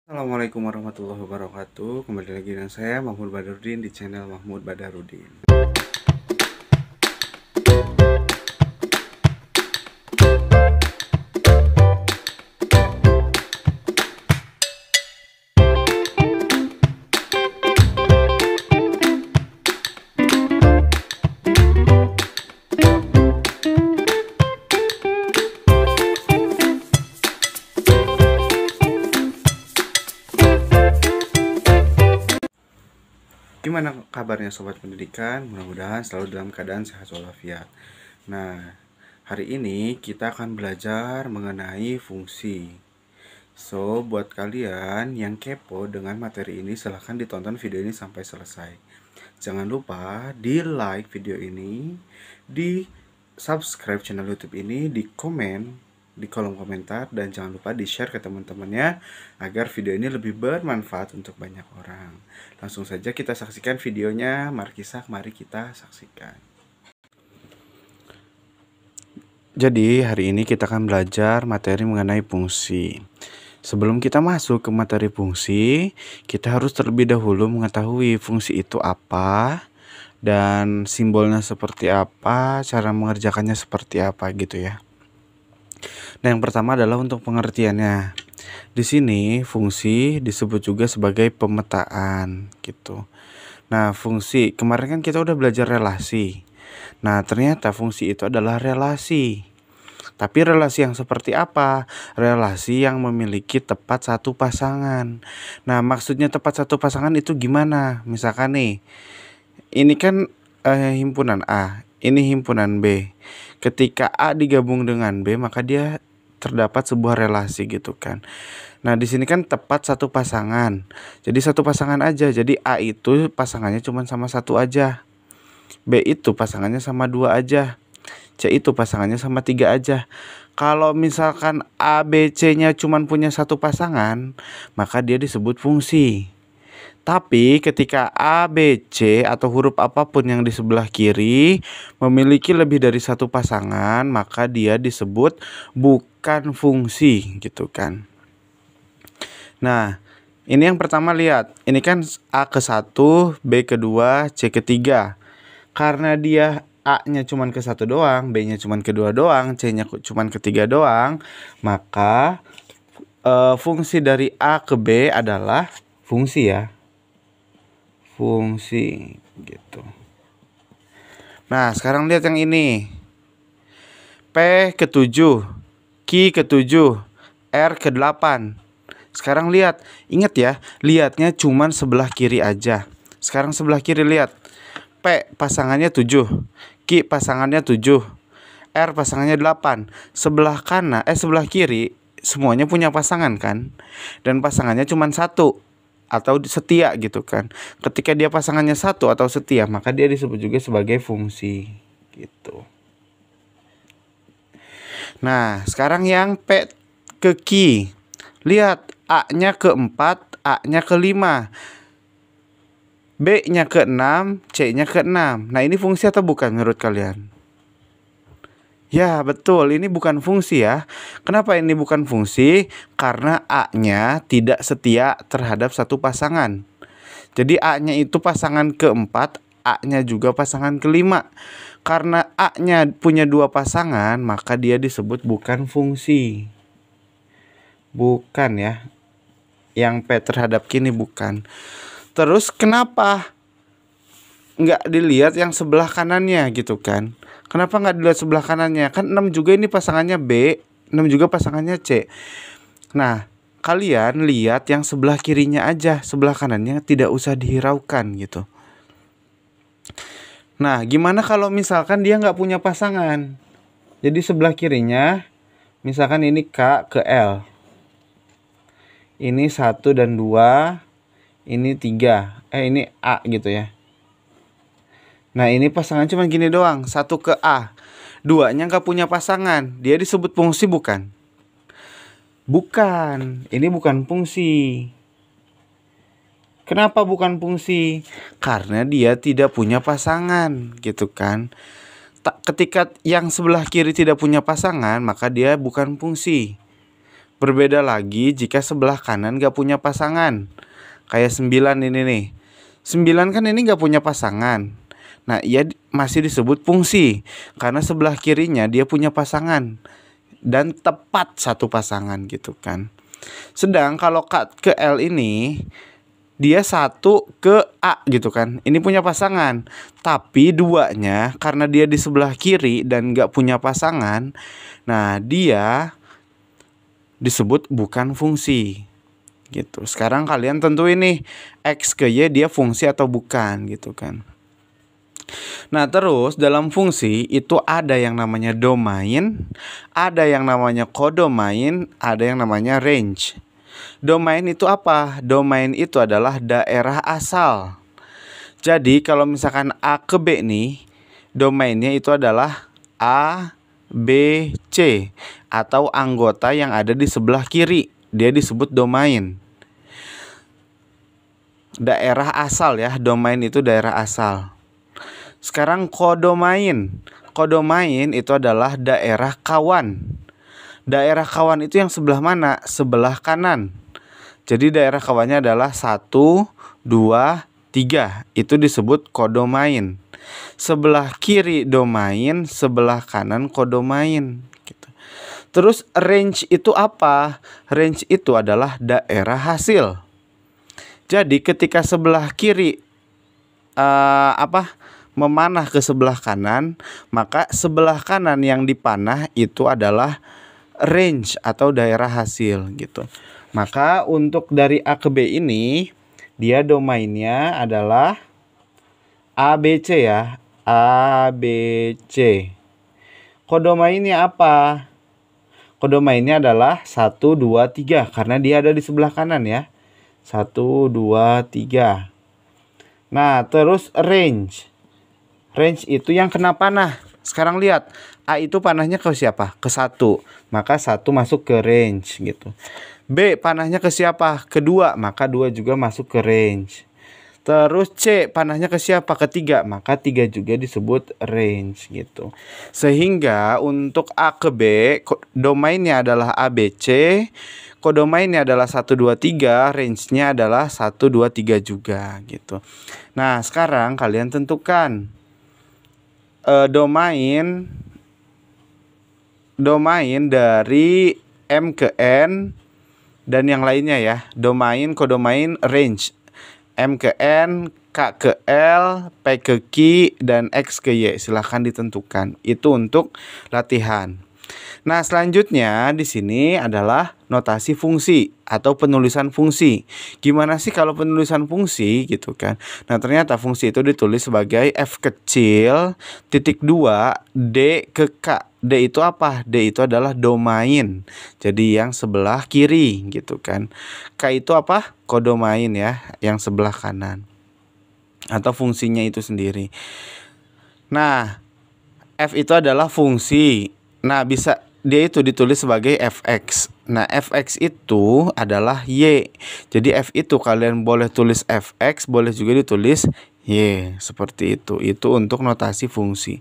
Assalamualaikum warahmatullahi wabarakatuh. Kembali lagi dengan saya Mahmud Badarudin di channel Mahmud Badarudin. Gimana kabarnya sobat pendidikan? Mudah-mudahan selalu dalam keadaan sehat walafiat. Nah, hari ini kita akan belajar mengenai fungsi. So, buat kalian yang kepo dengan materi ini, silahkan ditonton video ini sampai selesai. Jangan lupa di like video ini, di subscribe channel YouTube ini, di komen di kolom komentar, dan jangan lupa di share ke teman-temannya agar video ini lebih bermanfaat untuk banyak orang. Langsung saja kita saksikan videonya. Mari kita saksikan. Jadi hari ini kita akan belajar materi mengenai fungsi. Sebelum kita masuk ke materi fungsi, kita harus terlebih dahulu mengetahui fungsi itu apa dan simbolnya seperti apa, cara mengerjakannya seperti apa gitu ya. Nah, yang pertama adalah untuk pengertiannya. Di sini fungsi disebut juga sebagai pemetaan gitu. Nah, fungsi kemarin kan kita udah belajar relasi. Nah, ternyata fungsi itu adalah relasi. Tapi relasi yang seperti apa? Relasi yang memiliki tepat satu pasangan. Nah, maksudnya tepat satu pasangan itu gimana? Misalkan nih, ini kan himpunan A, ini himpunan B. Ketika A digabung dengan B, maka dia terdapat sebuah relasi gitu kan. Nah, di sini kan tepat satu pasangan. Jadi satu pasangan aja. Jadi A itu pasangannya cuma sama satu aja. B itu pasangannya sama dua aja. C itu pasangannya sama tiga aja. Kalau misalkan A, B, C-nya cuma punya satu pasangan, maka dia disebut fungsi. Tapi ketika A, B, C atau huruf apapun yang di sebelah kiri memiliki lebih dari satu pasangan, maka dia disebut bukan fungsi gitu kan. Nah, ini yang pertama lihat. Ini kan A ke 1, B ke 2, C ke 3. Karena dia A-nya cuma ke 1 doang, B-nya cuma ke 2 doang, C-nya cuma ke 3 doang, maka fungsi dari A ke B adalah fungsi ya. Fungsi gitu. Nah, sekarang lihat yang ini. P ke 7, Q ke 7, R ke 8. Sekarang lihat, ingat ya, lihatnya cuman sebelah kiri aja. Sekarang sebelah kiri lihat. P pasangannya 7, Q pasangannya 7, R pasangannya 8. Sebelah kanan, sebelah kiri semuanya punya pasangan kan? Dan pasangannya cuma satu atau setia gitu kan. Ketika dia pasangannya satu atau setia, maka dia disebut juga sebagai fungsi gitu. Nah, sekarang yang P ke Q. Lihat, A-nya ke 4, A-nya ke 5, B-nya ke 6, C-nya ke 6. Nah, ini fungsi atau bukan menurut kalian? Ya, betul, ini bukan fungsi ya. Kenapa ini bukan fungsi? Karena A-nya tidak setia terhadap satu pasangan. Jadi A-nya itu pasangan keempat, A-nya juga pasangan kelima. Karena A-nya punya dua pasangan, maka dia disebut bukan fungsi. Bukan ya. Yang P terhadap kini bukan. Terus kenapa nggak dilihat yang sebelah kanannya gitu kan? Kenapa nggak dilihat sebelah kanannya? Kan 6 juga ini pasangannya B, 6 juga pasangannya C. Nah, kalian lihat yang sebelah kirinya aja, sebelah kanannya tidak usah dihiraukan gitu. Nah, gimana kalau misalkan dia nggak punya pasangan? Jadi sebelah kirinya, misalkan ini K ke L. Ini 1 dan 2, ini 3, ini A gitu ya. Nah, ini pasangan cuma gini doang, 1 ke A. 2-nya nggak punya pasangan, dia disebut fungsi bukan? Bukan, ini bukan fungsi. Kenapa bukan fungsi? Karena dia tidak punya pasangan gitu kan. Ketika yang sebelah kiri tidak punya pasangan, maka dia bukan fungsi. Berbeda lagi jika sebelah kanan gak punya pasangan. Kayak 9 ini nih. 9 kan ini gak punya pasangan. Nah, ia masih disebut fungsi karena sebelah kirinya dia punya pasangan dan tepat satu pasangan gitu kan. Sedang kalau K ke L ini dia 1 ke A gitu kan. Ini punya pasangan. Tapi duanya karena dia di sebelah kiri dan gak punya pasangan, nah dia disebut bukan fungsi gitu. Sekarang kalian tentuin nih X ke Y dia fungsi atau bukan gitu kan. Nah, terus dalam fungsi itu ada yang namanya domain, ada yang namanya kodomain, ada yang namanya range. Domain itu apa? Domain itu adalah daerah asal. Jadi kalau misalkan A ke B nih, domainnya itu adalah A, B, C atau anggota yang ada di sebelah kiri. Dia disebut domain. Daerah asal ya, domain itu daerah asal. Sekarang kodomain. Kodomain itu adalah daerah kawan. Daerah kawan itu yang sebelah mana? Sebelah kanan. Jadi daerah kawannya adalah 1, 2, 3. Itu disebut kodomain. Sebelah kiri domain, sebelah kanan kodomain gitu. Terus range itu apa? Range itu adalah daerah hasil. Jadi ketika sebelah kiri memanah ke sebelah kanan, maka sebelah kanan yang dipanah itu adalah range atau daerah hasil gitu. Maka untuk dari A ke B ini dia domainnya adalah ABC ya, ABC. Kodomainnya apa? Kodomainnya adalah 1, 2, 3 karena dia ada di sebelah kanan ya. 1, 2, 3. Nah, terus range. Range itu yang kena panah. Sekarang lihat, A itu panahnya ke siapa? Ke 1. Maka 1 masuk ke range gitu. B panahnya ke siapa? Ke 2. Maka 2 juga masuk ke range. Terus C panahnya ke siapa? Ke 3. Maka 3 juga disebut range gitu. Sehingga untuk A ke B, domainnya adalah ABC. Kodomainnya adalah 1, 2, 3. Range-nya adalah 1, 2, 3 juga gitu. Nah, sekarang kalian tentukan domain dari M ke N dan yang lainnya ya. Domain, kodomain, range. M ke N, K ke L, P ke Q, dan X ke Y. Silahkan ditentukan. Itu untuk latihan. Nah, selanjutnya di sini adalah notasi fungsi atau penulisan fungsi. Gimana sih kalau penulisan fungsi gitu kan? Nah, ternyata fungsi itu ditulis sebagai F kecil titik 2 D ke K. D itu apa? D itu adalah domain. Jadi yang sebelah kiri gitu kan. K itu apa? Kodomain ya, yang sebelah kanan. Atau fungsinya itu sendiri. Nah, F itu adalah fungsi. Nah, dia itu ditulis sebagai fx. Nah, fx itu adalah y. Jadi f itu kalian boleh tulis fx, boleh juga ditulis y. Seperti itu. Itu untuk notasi fungsi.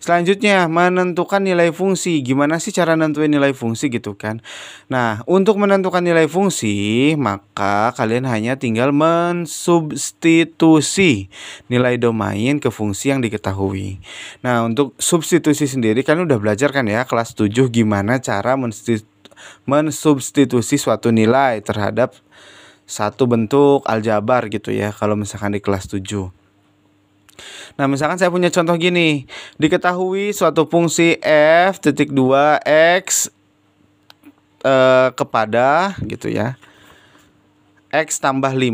Selanjutnya, menentukan nilai fungsi. Gimana sih cara nentuin nilai fungsi gitu kan? Nah, untuk menentukan nilai fungsi, maka kalian hanya tinggal mensubstitusi nilai domain ke fungsi yang diketahui. Nah, untuk substitusi sendiri kan udah belajar kan ya kelas 7 gimana cara mensubstitusi suatu nilai terhadap satu bentuk aljabar gitu ya kalau misalkan di kelas 7. Nah, misalkan saya punya contoh gini. Diketahui suatu fungsi f titik 2 x kepada gitu ya. X tambah 5.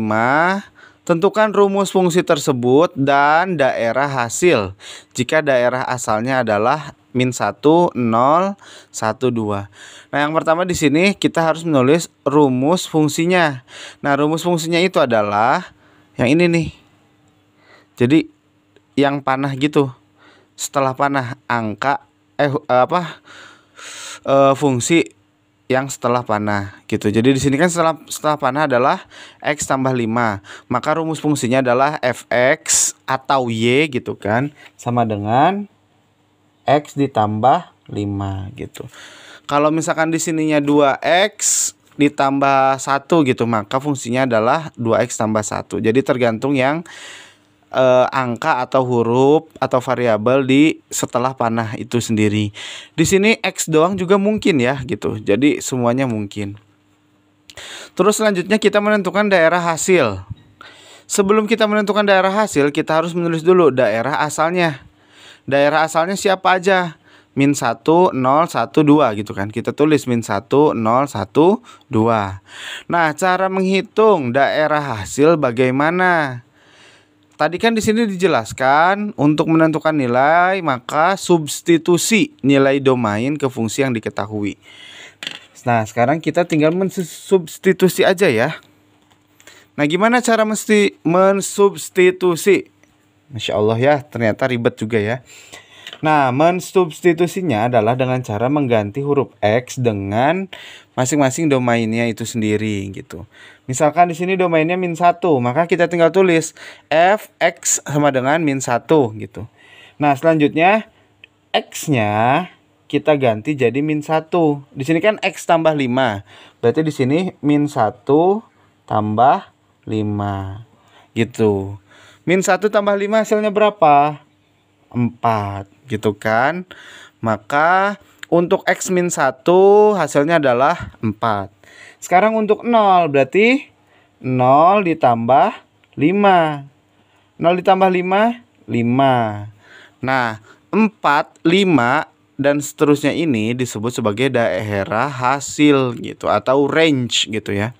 Tentukan rumus fungsi tersebut dan daerah hasil. Jika daerah asalnya adalah min 1, 0, 1, 2. Nah, yang pertama di sini kita harus menulis rumus fungsinya. Nah, rumus fungsinya itu adalah yang ini nih. Jadi yang panah gitu. Setelah panah angka fungsi yang setelah panah gitu. Jadi di sini kan setelah panah adalah x tambah 5. Maka rumus fungsinya adalah fx atau y gitu kan sama dengan x ditambah 5 gitu. Kalau misalkan di sininya 2x ditambah 1 gitu, maka fungsinya adalah 2x tambah 1. Jadi tergantung yang angka atau huruf atau variabel di setelah panah itu sendiri. Di sini x doang juga mungkin ya gitu. Jadi semuanya mungkin. Terus selanjutnya kita menentukan daerah hasil. Sebelum kita menentukan daerah hasil, kita harus menulis dulu daerah asalnya. Daerah asalnya siapa aja? Min 1, 0, 1, 2 gitu kan. Kita tulis min 1, 0, 1, 2. Nah, cara menghitung daerah hasil bagaimana? Tadi kan di sini dijelaskan untuk menentukan nilai maka substitusi nilai domain ke fungsi yang diketahui. Nah, sekarang kita tinggal mensubstitusi aja ya. Nah, gimana cara mensubstitusi? Masya Allah ya, ternyata ribet juga ya. Nah, mensubstitusinya adalah dengan cara mengganti huruf X dengan masing-masing domainnya itu sendiri gitu. Misalkan di sini domainnya min 1, maka kita tinggal tulis fx sama dengan min 1 gitu. Nah, selanjutnya x-nya kita ganti jadi min 1. Di sini kan x tambah 5. Berarti di sini min 1 tambah 5 gitu. Min 1 tambah 5 hasilnya berapa? 4 gitu kan. Maka untuk x min 1 hasilnya adalah 4. Sekarang untuk 0 berarti 0 ditambah 5. 0 ditambah 5, 5. Nah, 4, 5 dan seterusnya ini disebut sebagai daerah hasil gitu atau range gitu ya.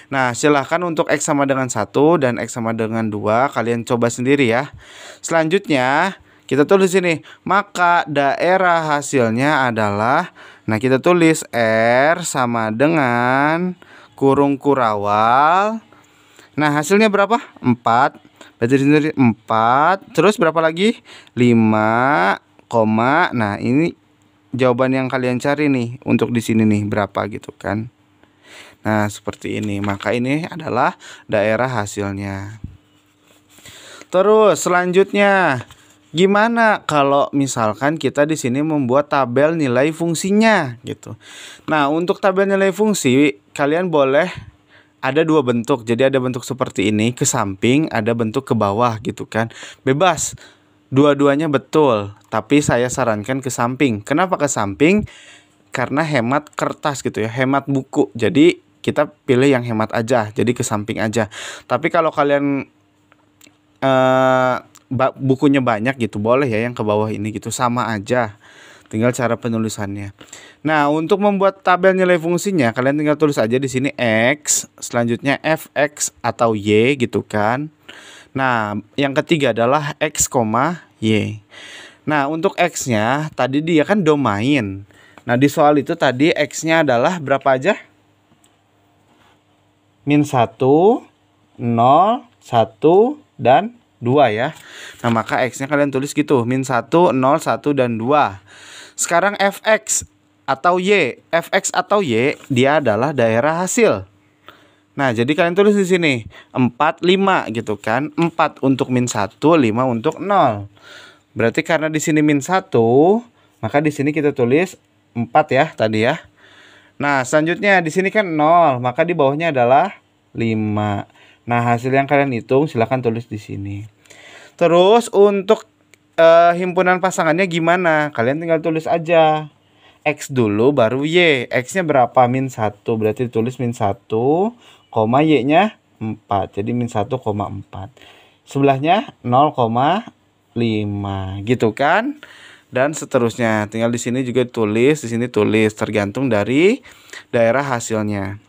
Nah, silahkan untuk X sama dengan 1 dan X sama dengan 2 kalian coba sendiri ya. Selanjutnya kita tulis ini, maka daerah hasilnya adalah, nah kita tulis R sama dengan kurung kurawal. Nah, hasilnya berapa? 4. Berarti di sini 4. Terus berapa lagi? 5, nah ini jawaban yang kalian cari nih untuk di sini nih berapa gitu kan. Nah, seperti ini. Maka ini adalah daerah hasilnya. Terus selanjutnya, gimana kalau misalkan kita di sini membuat tabel nilai fungsinya gitu. Nah, untuk tabel nilai fungsi kalian boleh ada dua bentuk. Jadi ada bentuk seperti ini ke samping, ada bentuk ke bawah gitu kan. Bebas. Dua-duanya betul, tapi saya sarankan ke samping. Kenapa ke samping? Karena hemat kertas gitu ya, hemat buku. Jadi kita pilih yang hemat aja, jadi ke samping aja. Tapi kalau kalian bukunya banyak gitu, boleh ya yang ke bawah ini gitu, sama aja. Tinggal cara penulisannya. Nah, untuk membuat tabel nilai fungsinya, kalian tinggal tulis aja di sini X, selanjutnya fx atau Y gitu kan. Nah, yang ketiga adalah X, Y. Nah, untuk X-nya tadi dia kan domain. Nah, di soal itu tadi X-nya adalah berapa aja? Min 1, 0, 1, dan 2 ya. Nah, maka X-nya kalian tulis gitu, min 1, 0, 1, dan 2. Sekarang fx atau Y. Fx atau Y dia adalah daerah hasil. Nah, jadi kalian tulis di sini 4, 5 gitu kan. 4 untuk min 1, 5 untuk 0. Berarti karena di sini min 1, maka di sini kita tulis 4 ya tadi ya. Nah, selanjutnya di sini kan 0, maka di bawahnya adalah 5. Nah, hasil yang kalian hitung silahkan tulis di sini. Terus untuk himpunan pasangannya gimana? Kalian tinggal tulis aja. X dulu baru Y. X-nya berapa? Min 1. Berarti tulis min 1, Y-nya 4. Jadi min 1,4. Sebelahnya 0,5 gitu kan? Dan seterusnya. Tinggal di sini juga tulis, di sini tulis, tergantung dari daerah hasilnya.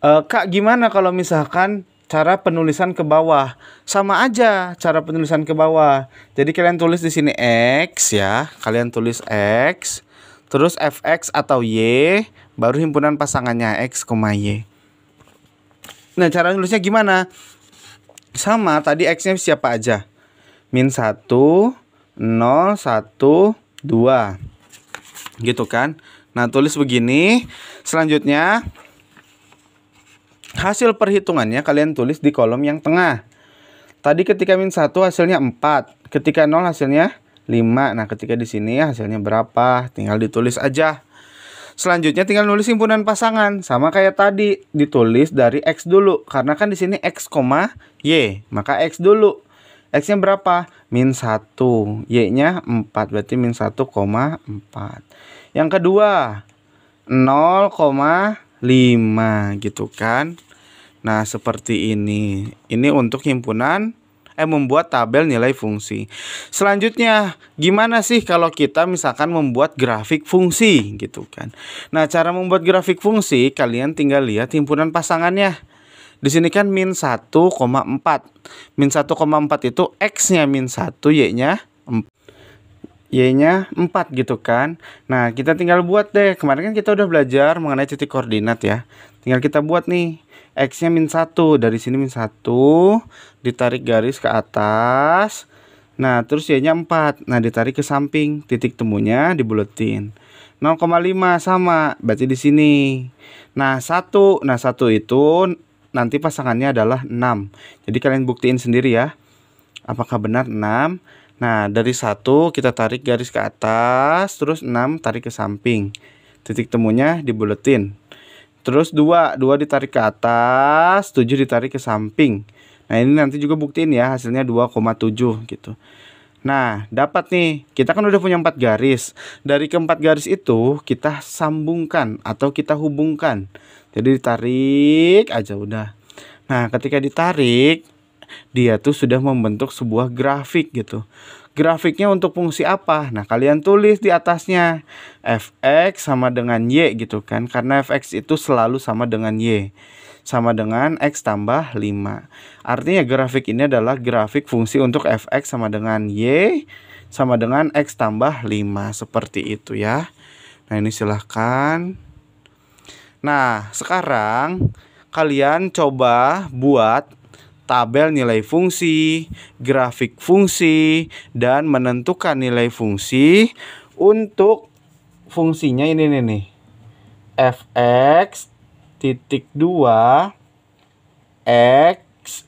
Kak, gimana kalau misalkan cara penulisan ke bawah? Sama aja cara penulisan ke bawah. Jadi kalian tulis di sini X ya. Kalian tulis X, terus fx atau Y, baru himpunan pasangannya X, Y. Nah, cara nulisnya gimana? Sama, tadi X-nya siapa aja? Min 1, 0, 1, 2. Gitu kan? Nah, tulis begini. Selanjutnya, hasil perhitungannya kalian tulis di kolom yang tengah. Tadi ketika min 1 hasilnya 4. Ketika 0 hasilnya 5. Nah, ketika di sini hasilnya berapa? Tinggal ditulis aja. Selanjutnya tinggal nulis himpunan pasangan. Sama kayak tadi, ditulis dari X dulu. Karena kan di sini X, Y. Maka X dulu. X-nya berapa? Min 1. Y-nya 4. Berarti min 1,4. Yang kedua, 0,5 gitu kan. Nah, seperti ini. Ini untuk himpunan membuat tabel nilai fungsi. Selanjutnya, gimana sih kalau kita misalkan membuat grafik fungsi gitu kan. Nah, cara membuat grafik fungsi, kalian tinggal lihat himpunan pasangannya. Di sini kan min 1,4. Min 1,4 itu X-nya min 1, Y-nya 4 gitu kan. Nah, kita tinggal buat deh. Kemarin kan kita udah belajar mengenai titik koordinat ya. Tinggal kita buat nih. X-nya min 1. Dari sini min 1. Ditarik garis ke atas. Nah, terus Y-nya 4. Nah, ditarik ke samping. Titik temunya dibuletin. 0,5 sama. Berarti di sini. Nah, 1. Nah, 1 itu nanti pasangannya adalah 6. Jadi kalian buktiin sendiri ya. Apakah benar 6? Nah, dari 1 kita tarik garis ke atas. Terus 6 tarik ke samping. Titik temunya dibuletin. Terus 2 ditarik ke atas, 7 ditarik ke samping. Nah, ini nanti juga buktiin ya, hasilnya 2,7 gitu. Nah, dapat nih. Kita kan udah punya 4 garis. Dari keempat garis itu kita sambungkan atau kita hubungkan. Jadi ditarik aja udah. Nah, ketika ditarik, dia tuh sudah membentuk sebuah grafik gitu. Grafiknya untuk fungsi apa? Nah, kalian tulis di atasnya fx sama dengan y gitu kan. Karena fx itu selalu sama dengan y. Sama dengan x tambah 5. Artinya grafik ini adalah grafik fungsi untuk fx sama dengan y sama dengan x tambah 5. Seperti itu ya. Nah, ini silahkan. Nah, sekarang kalian coba buat tabel nilai fungsi, grafik fungsi, dan menentukan nilai fungsi untuk fungsinya ini nih. Fx titik 2 X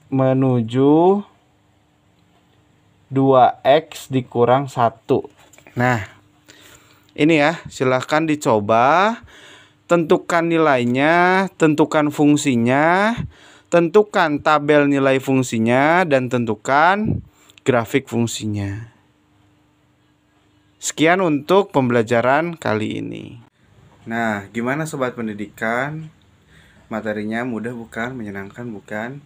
menuju 2X dikurang 1. Nah, ini ya, silahkan dicoba. Tentukan nilainya, tentukan fungsinya, tentukan tabel nilai fungsinya, dan tentukan grafik fungsinya. Sekian untuk pembelajaran kali ini. Nah, gimana sobat pendidikan? Materinya mudah bukan? Menyenangkan bukan?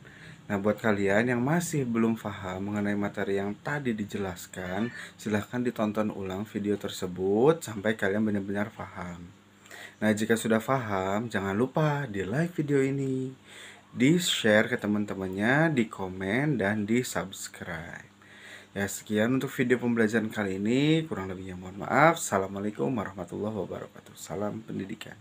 Nah, buat kalian yang masih belum paham mengenai materi yang tadi dijelaskan, silahkan ditonton ulang video tersebut sampai kalian benar-benar paham. Nah, jika sudah paham, jangan lupa di like video ini, di share ke teman-temannya, di komen, dan di subscribe. Ya, sekian untuk video pembelajaran kali ini. Kurang lebihnya mohon maaf. Assalamualaikum warahmatullahi wabarakatuh. Salam pendidikan.